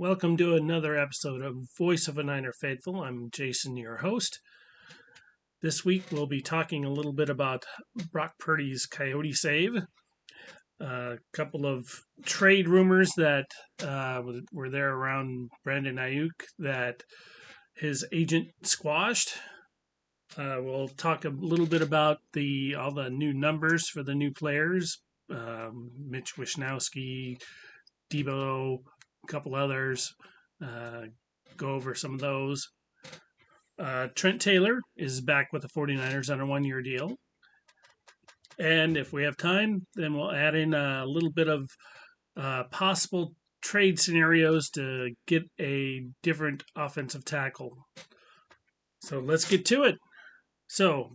Welcome to another episode of Voice of a Niner Faithful. I'm Jason, your host. This week we'll be talking a little bit about Brock Purdy's coyote save, a couple of trade rumors that were there around Brandon Ayuk that his agent squashed. We'll talk a little bit about all the new numbers for the new players, Mitch Wishnowsky, Debo, a couple others. Go over some of those. Trent Taylor is back with the 49ers on a one-year deal. And if we have time, then we'll add in a little bit of possible trade scenarios to get a different offensive tackle. So let's get to it. So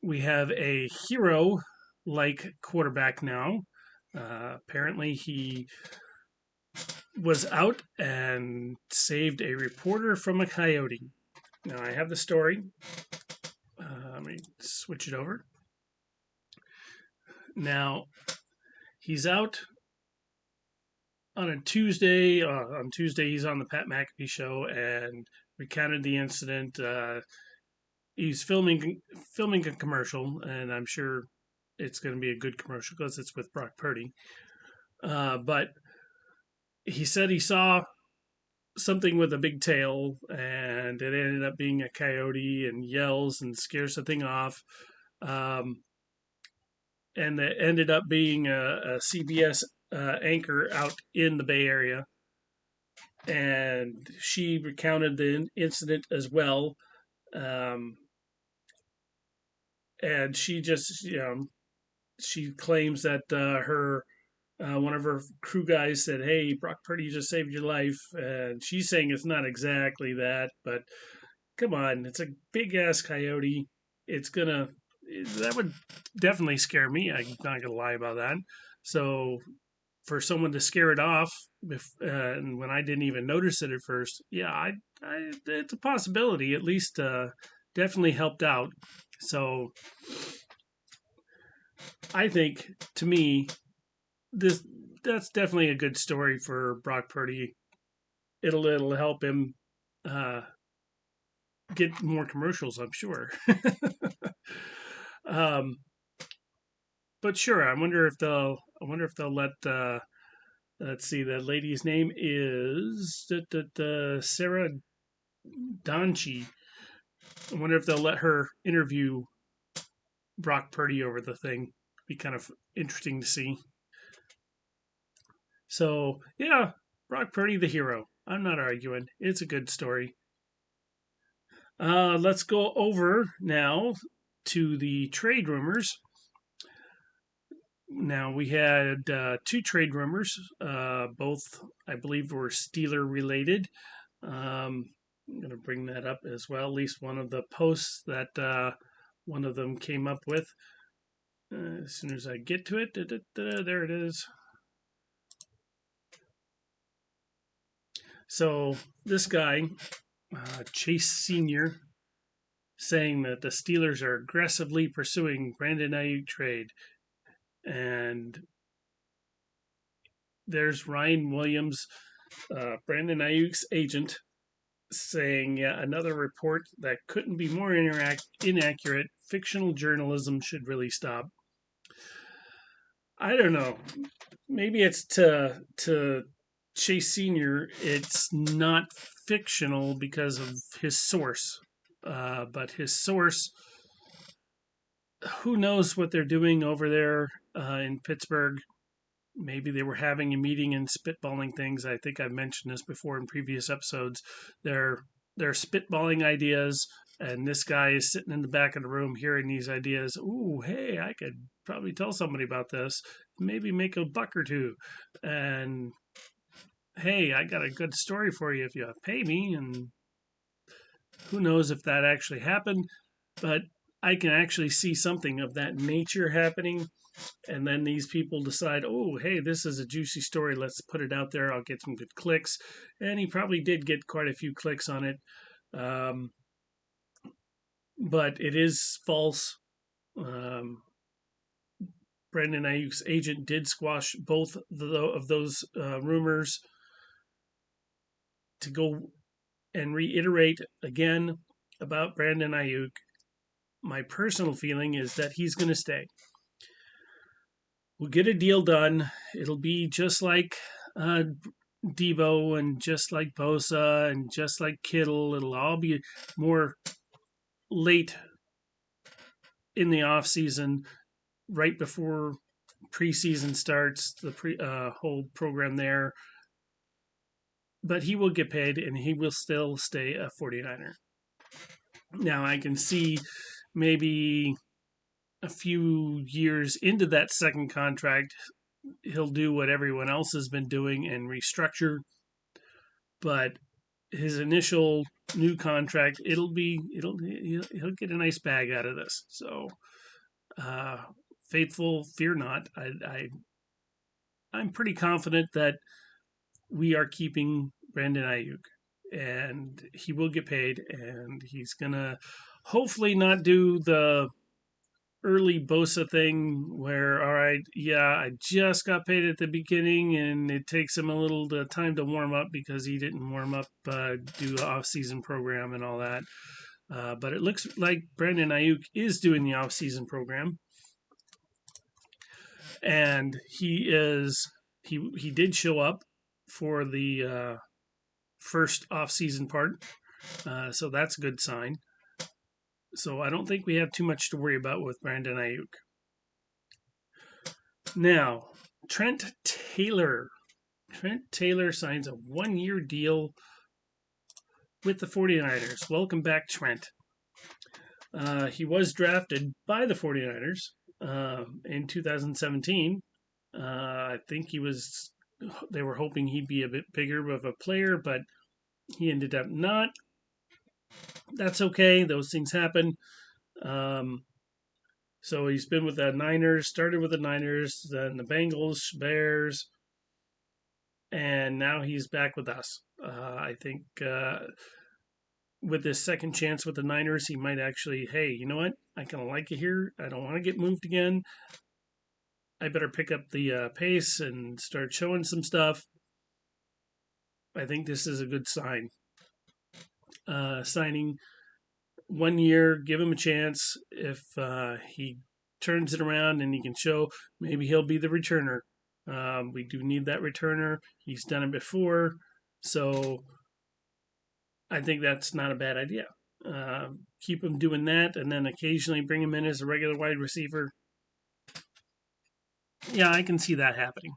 we have a hero-like quarterback now. Apparently he was out and saved a reporter from a coyote. Now I have the story. Let me switch it over. Now he's out on a Tuesday. On Tuesday, he's on the Pat McAfee show and recounted the incident. He's filming a commercial, and I'm sure it's going to be a good commercial because it's with Brock Purdy. But he said he saw something with a big tail, and it ended up being a coyote, and yells and scares the thing off. And it ended up being a CBS anchor out in the Bay Area. And she recounted the incident as well. And she just, she claims that her one of her crew guys said, "Hey, Brock Purdy just saved your life," and she's saying it's not exactly that, but come on, it's a big ass coyote. That would definitely scare me. I'm not gonna lie about that. So for someone to scare it off, and when I didn't even notice it at first, yeah, it's a possibility. At least definitely helped out. So I think, to me, that's definitely a good story for Brock Purdy. It'll help him get more commercials, I'm sure. um, but sure, I wonder if they'll let. Let's see, the lady's name is Sarah Donchi. I wonder if they'll let her interview Brock Purdy over the thing. Be kind of interesting to see. So yeah, Brock Purdy, the hero. I'm not arguing. It's a good story. Let's go over now to the trade rumors. Now we had two trade rumors. Both, I believe, were Steeler related. I'm going to bring that up as well. At least one of the posts that one of them came up with. As soon as I get to it, there it is. So this guy, Chase Sr., saying that the Steelers are aggressively pursuing Brandon Ayuk trade. And there's Ryan Williams, Brandon Ayuk's agent, saying, yeah, another report that couldn't be more inaccurate. Fictional journalism should really stop. I don't know. Maybe it's to Chase Sr., it's not fictional because of his source. But his source, who knows what they're doing over there in Pittsburgh. Maybe they were having a meeting and spitballing things. I think I've mentioned this before in previous episodes. They're spitballing ideas, and this guy is sitting in the back of the room hearing these ideas. Ooh, hey, I could probably tell somebody about this. Maybe make a buck or two. And hey, I got a good story for you if you pay me. And who knows if that actually happened, but I can actually see something of that nature happening. And then these people decide, oh, hey, this is a juicy story. Let's put it out there. I'll get some good clicks. And he probably did get quite a few clicks on it. But it is false. Brandon Ayuk's agent did squash both of those rumors. to go and reiterate again about Brandon Ayuk, my personal feeling is that he's going to stay. We'll get a deal done. It'll be just like Debo and just like Bosa and just like Kittle. It'll all be more late in the off season, right before preseason starts, the whole program there. But he will get paid, and he will still stay a 49er. Now, I can see maybe a few years into that second contract, he'll do what everyone else has been doing and restructure. But his initial new contract, he'll get a nice bag out of this. So, faithful, fear not. I'm pretty confident that we are keeping Brandon Ayuk, and he will get paid, and he's gonna hopefully not do the early Bosa thing where, all right, yeah, I just got paid at the beginning, and it takes him a little time to warm up because he didn't warm up, do the off-season program and all that. But it looks like Brandon Ayuk is doing the off-season program, and he did show up for the first off-season part, so that's a good sign. So I don't think we have too much to worry about with Brandon Ayuk. Now, Trent Taylor. Trent Taylor signs a 1-year deal with the 49ers. Welcome back, Trent. He was drafted by the 49ers in 2017. I think they were hoping he'd be a bit bigger of a player, but he ended up not. That's okay. Those things happen. So he's been with the Niners, started with the Niners, then the Bengals, Bears, and now he's back with us. I think with this second chance with the Niners, he might actually, hey, you know what? I kind of like it here. I don't want to get moved again. I better pick up the pace and start showing some stuff. I think this is a good sign. Signing 1 year, give him a chance. If he turns it around and he can show, maybe he'll be the returner. We do need that returner. He's done it before, so I think that's not a bad idea. Keep him doing that, and then occasionally bring him in as a regular wide receiver. Yeah, I can see that happening.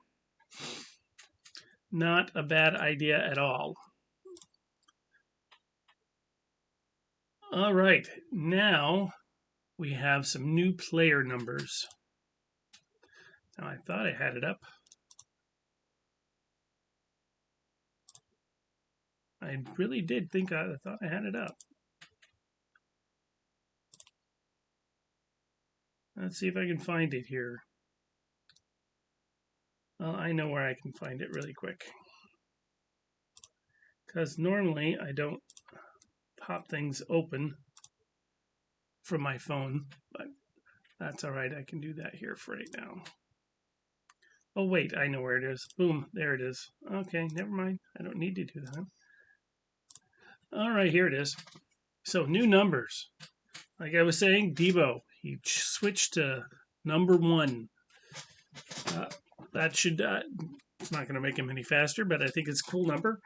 Not a bad idea at all. All right, now we have some new player numbers. Now, I thought I had it up. I really did think I thought I had it up. Let's see if I can find it here. Well, I know where I can find it really quick. Because normally I don't pop things open from my phone, but that's all right. I can do that here for right now. Oh, wait, I know where it is. Boom, there it is. Okay, never mind. I don't need to do that. All right, here it is. So, new numbers. Like I was saying, Debo, he switched to number 1. That should, it's not going to make him any faster, but I think it's a cool number.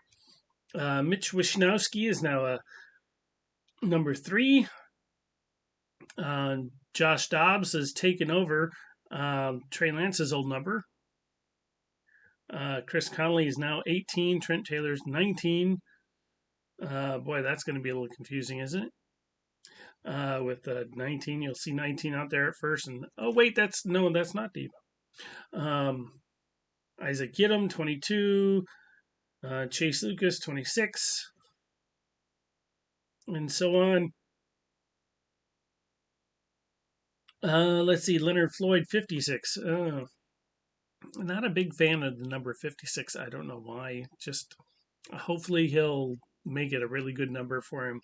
Mitch Wishnowsky is now a number 3. Josh Dobbs has taken over Trey Lance's old number. Chris Conley is now 18. Trent Taylor's 19. Boy, that's going to be a little confusing, isn't it? With 19, you'll see 19 out there at first, and oh wait, that's not Debo. Isaac Yiadom, 22. Chase Lucas, 26, and so on. Let's see, Leonard Floyd, 56. Not a big fan of the number 56. I don't know why. Just hopefully he'll make it a really good number for him.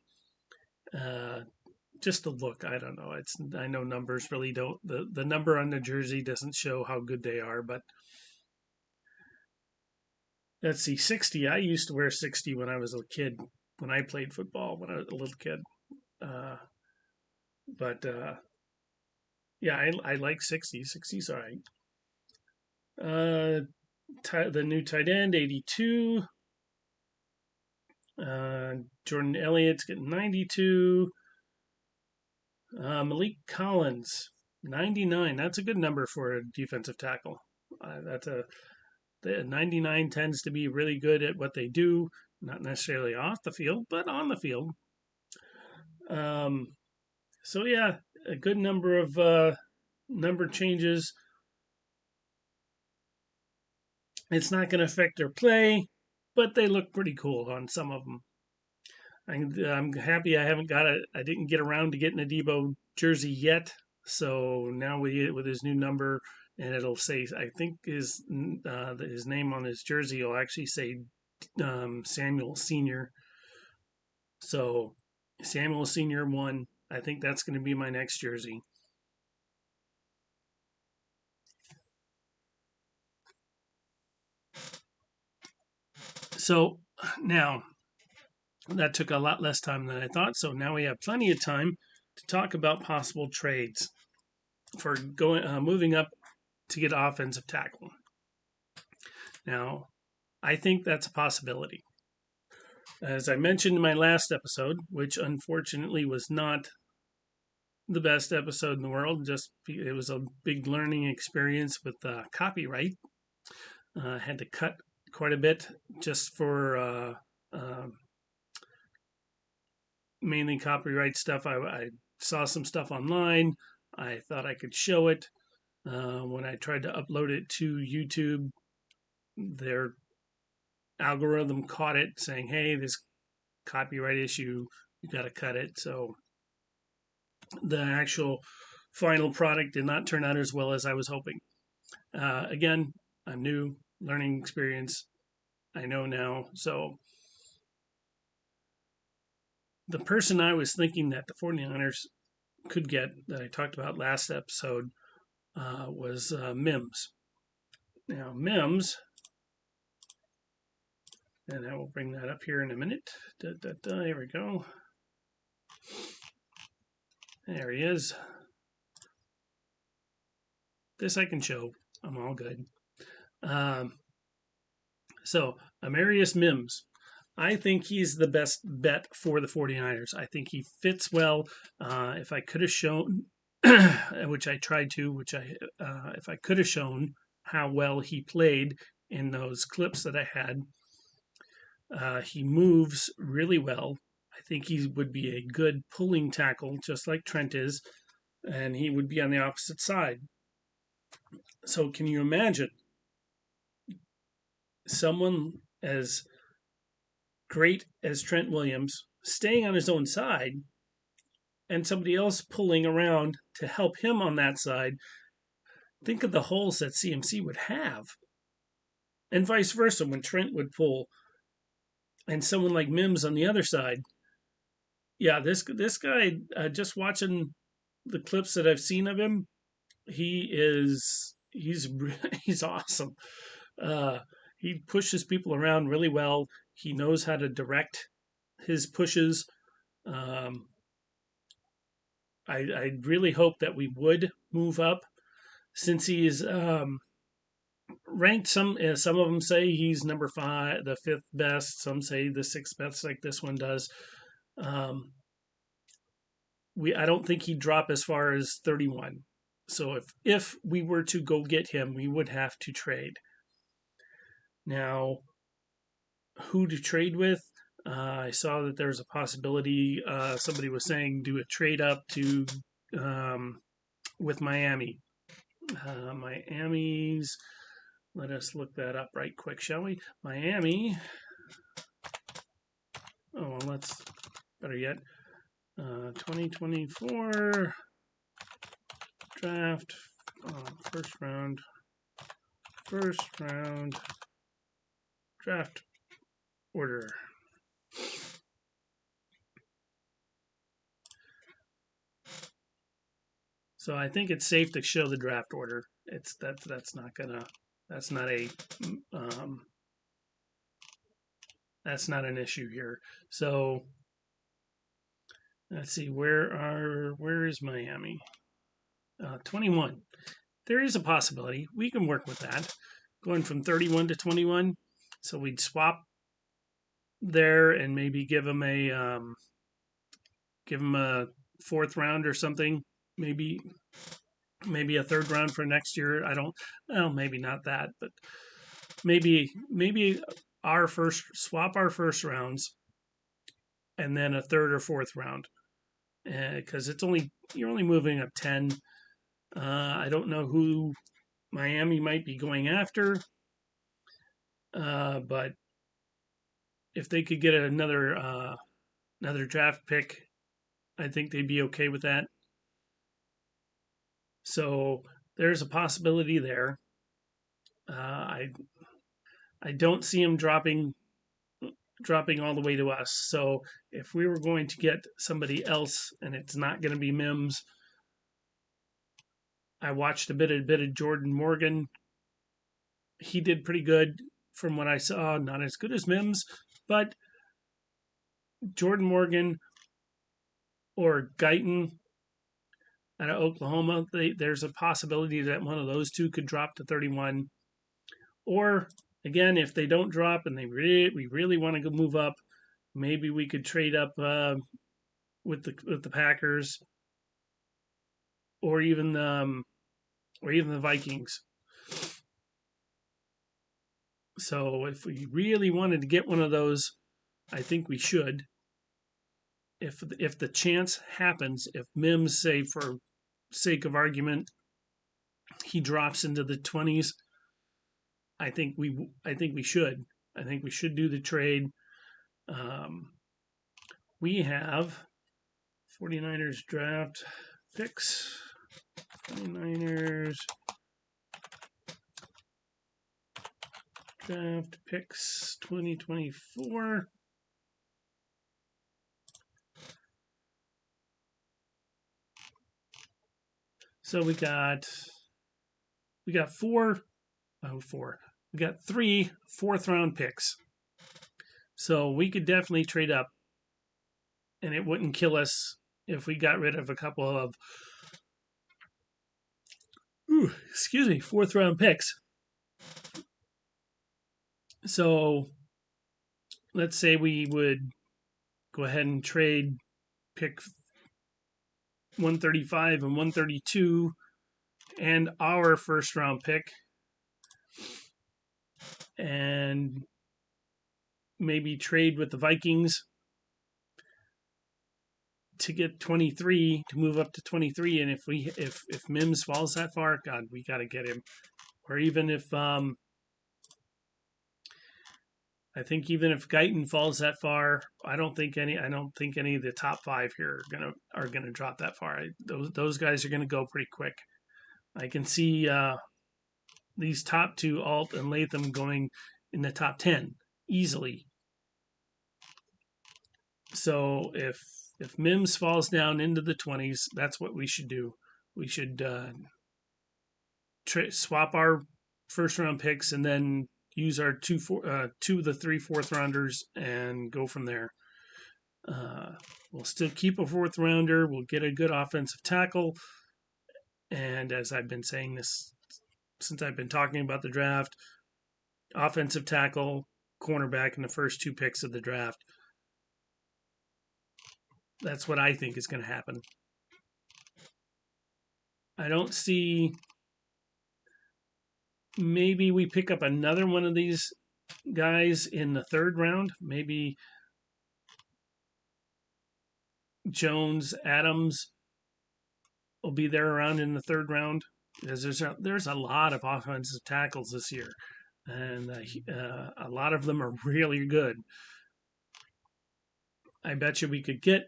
Just the look, I don't know. I know numbers really don't. The number on the jersey doesn't show how good they are, but Let's see, 60. I used to wear 60 when I was a kid, when I played football, when I was a little kid. Uh, but yeah, I like 60. 60's all right. Uh, the new tight end, 82. Jordan Elliott's getting 92. Malik Collins, 99. That's a good number for a defensive tackle. The 99 tends to be really good at what they do, not necessarily off the field, but on the field. Um, so yeah, a good number of number changes. It's not going to affect their play, but they look pretty cool on some of them. I'm happy I haven't got it. I didn't get around to getting a Debo jersey yet. So now with his new number, and it'll say, I think his name on his jersey will actually say Samuel Senior. So Samuel Senior 1. I think that's going to be my next jersey. So now that took a lot less time than I thought. So now we have plenty of time to talk about possible trades for moving up to get offensive tackle. Now, I think that's a possibility. As I mentioned in my last episode, which unfortunately was not the best episode in the world, just it was a big learning experience with copyright. Had to cut quite a bit just for mainly copyright stuff. I saw some stuff online. I thought I could show it. When I tried to upload it to YouTube, their algorithm caught it saying, hey, this copyright issue, you got to cut it. So the actual final product did not turn out as well as I was hoping. Again, I'm new, learning experience. I know now. So the person I was thinking that the 49ers could get that I talked about last episode was Mims. Now, Mims, and I will bring that up here in a minute. Here we go. There he is. This I can show. I'm all good. So, Amarius Mims. I think he's the best bet for the 49ers. I think he fits well. If I could have shown, which I tried to, if I could have shown how well he played in those clips that I had, he moves really well. I think he would be a good pulling tackle, just like Trent is, and he would be on the opposite side. So, can you imagine someone as great as Trent Williams staying on his own side and somebody else pulling around to help him on that side? Think of the holes that CMC would have. And vice versa, when Trent would pull and someone like Mims on the other side. Yeah, this guy, just watching the clips that I've seen of him, he's he's awesome. Uh, he pushes people around really well. He knows how to direct his pushes. Um, I really hope that we would move up since he's ranked. Some of them say he's number 5, the 5th best. Some say the 6th best, like this one does. Um, I don't think he'd drop as far as 31. So if we were to go get him, we would have to trade. Now, who to trade with? I saw that there's a possibility. Somebody was saying do a trade up to with Miami. Miami's. Let us look that up right quick, shall we? Miami. Oh, well, that's better yet. 2024 draft, first round draft order. So I think it's safe to show the draft order. That's not a That's not an issue here. So let's see, where is Miami? 21. There is a possibility we can work with that, going from 31 to 21. So we'd swap there and maybe give them a fourth round or something. Maybe a third round for next year. I don't. Well, maybe not that, but maybe our first rounds and then a third or fourth round because you're only moving up 10. I don't know who Miami might be going after, but if they could get another draft pick, I think they'd be okay with that. So there's a possibility there. I don't see him dropping all the way to us. So if we were going to get somebody else and it's not going to be Mims, I watched a bit of Jordan Morgan. He did pretty good from what I saw. Not as good as Mims, but Jordan Morgan or Guyton out of Oklahoma, there's a possibility that one of those two could drop to 31. Or again, if they don't drop and we really want to go move up, maybe we could trade up with the Packers or even the Vikings. So if we really wanted to get one of those, I think we should. If the chance happens, if Mims, say for sake of argument, he drops into the 20s, I think we should. I think we should do the trade. We have 49ers draft picks. 49ers draft picks 2024. So we got four. We got 3 fourth-round picks. So we could definitely trade up, and it wouldn't kill us if we got rid of a couple of fourth-round picks. So let's say we would go ahead and trade pick 135 and 132 and our first round pick, and maybe trade with the Vikings to get 23, to move up to 23. And if Mims falls that far, God, we got to get him. Or even if I think even if Guyton falls that far, I don't think any of the top 5 here are gonna drop that far. Those guys are gonna go pretty quick. I can see these top 2, Alt and Latham, going in the top 10 easily. So if Mims falls down into the 20s, that's what we should do. We should swap our first round picks and then use our 2 of the 3 fourth rounders and go from there. We'll still keep a fourth rounder. We'll get a good offensive tackle. And as I've been saying this since I've been talking about the draft, offensive tackle, cornerback in the first 2 picks of the draft. That's what I think is going to happen. I don't see. Maybe we pick up another one of these guys in the 3rd round. Maybe Jones, Adams will be there around in the 3rd round, because there's a lot of offensive tackles this year, and a lot of them are really good. I bet you we could get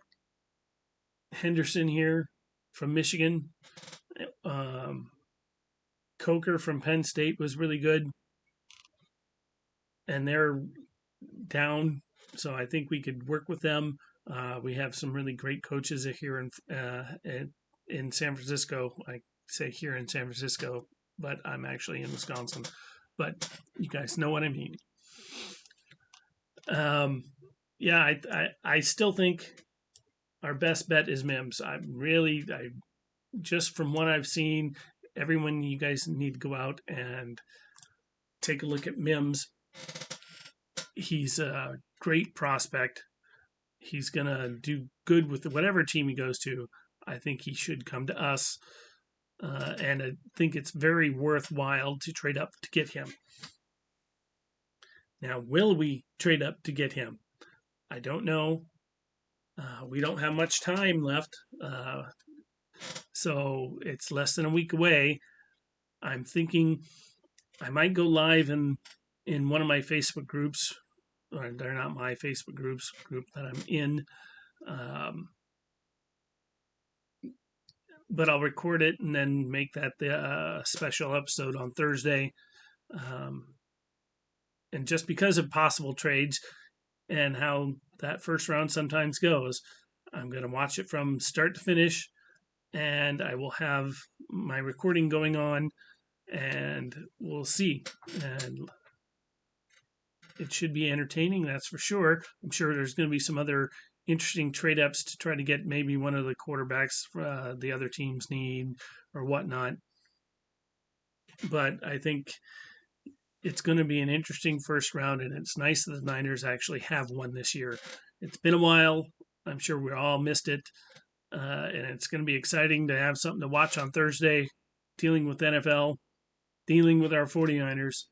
Henderson here from Michigan. Coker from Penn State was really good, and they're down, so I think we could work with them. We have some really great coaches here in San Francisco. I say here in San Francisco, but I'm actually in Wisconsin. But you guys know what I mean. Um, yeah, I still think our best bet is Mims. I just from what I've seen, everyone, you guys need to go out and take a look at Mims. He's a great prospect. He's gonna do good with whatever team he goes to. I think he should come to us, and I think it's very worthwhile to trade up to get him. Now, will we trade up to get him? I don't know. We don't have much time left, so it's less than a week away. I'm thinking I might go live in one of my Facebook groups. Or they're not my Facebook group that I'm in, um, but I'll record it and then make that the special episode on Thursday. Um, and just because of possible trades and how that first round sometimes goes, I'm going to watch it from start to finish, and I will have my recording going on, and we'll see. And it should be entertaining, that's for sure. I'm sure there's going to be some other interesting trade ups to try to get maybe one of the quarterbacks the other teams need or whatnot. But I think it's going to be an interesting first round, and it's nice that the Niners actually have one this year. It's been a while. I'm sure we all missed it. And it's going to be exciting to have something to watch on Thursday, dealing with NFL, dealing with our 49ers.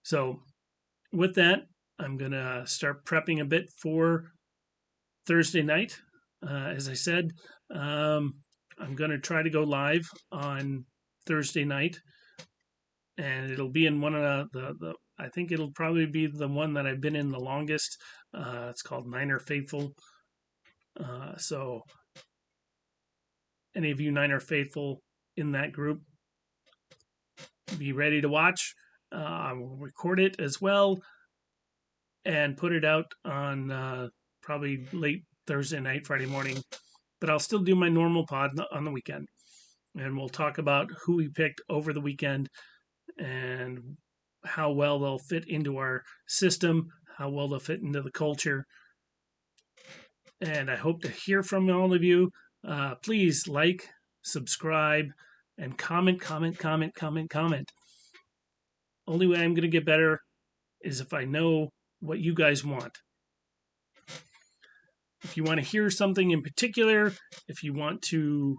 So, with that, I'm going to start prepping a bit for Thursday night. As I said, I'm going to try to go live on Thursday night, and it'll be in one of the I think it'll probably be the one that I've been in the longest. It's called Niner Faithful. So any of you Niner Faithful in that group, be ready to watch. I will record it as well and put it out on probably late Thursday night, Friday morning. But I'll still do my normal pod on the weekend. And we'll talk about who we picked over the weekend and how well they'll fit into our system, how well they'll fit into the culture. And I hope to hear from all of you. Please like, subscribe, and comment. Only way I'm going to get better is if I know what you guys want. If you want to hear something in particular, if you want to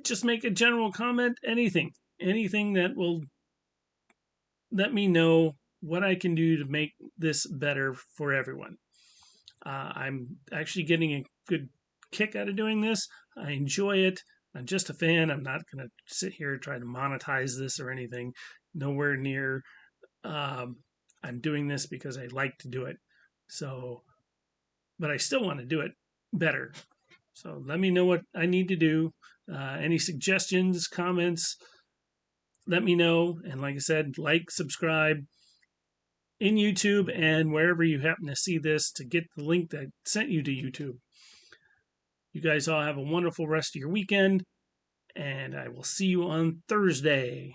just make a general comment, anything that will let me know what I can do to make this better for everyone. I'm actually getting a good kick out of doing this. I enjoy it. I'm just a fan. I'm not going to sit here and try to monetize this or anything. Nowhere near. I'm doing this because I like to do it. So, but I still want to do it better. So let me know what I need to do. Any suggestions, comments, let me know. And like I said, like, subscribe in YouTube and wherever you happen to see this to get the link that sent you to YouTube. You guys all have a wonderful rest of your weekend, and I will see you on Thursday.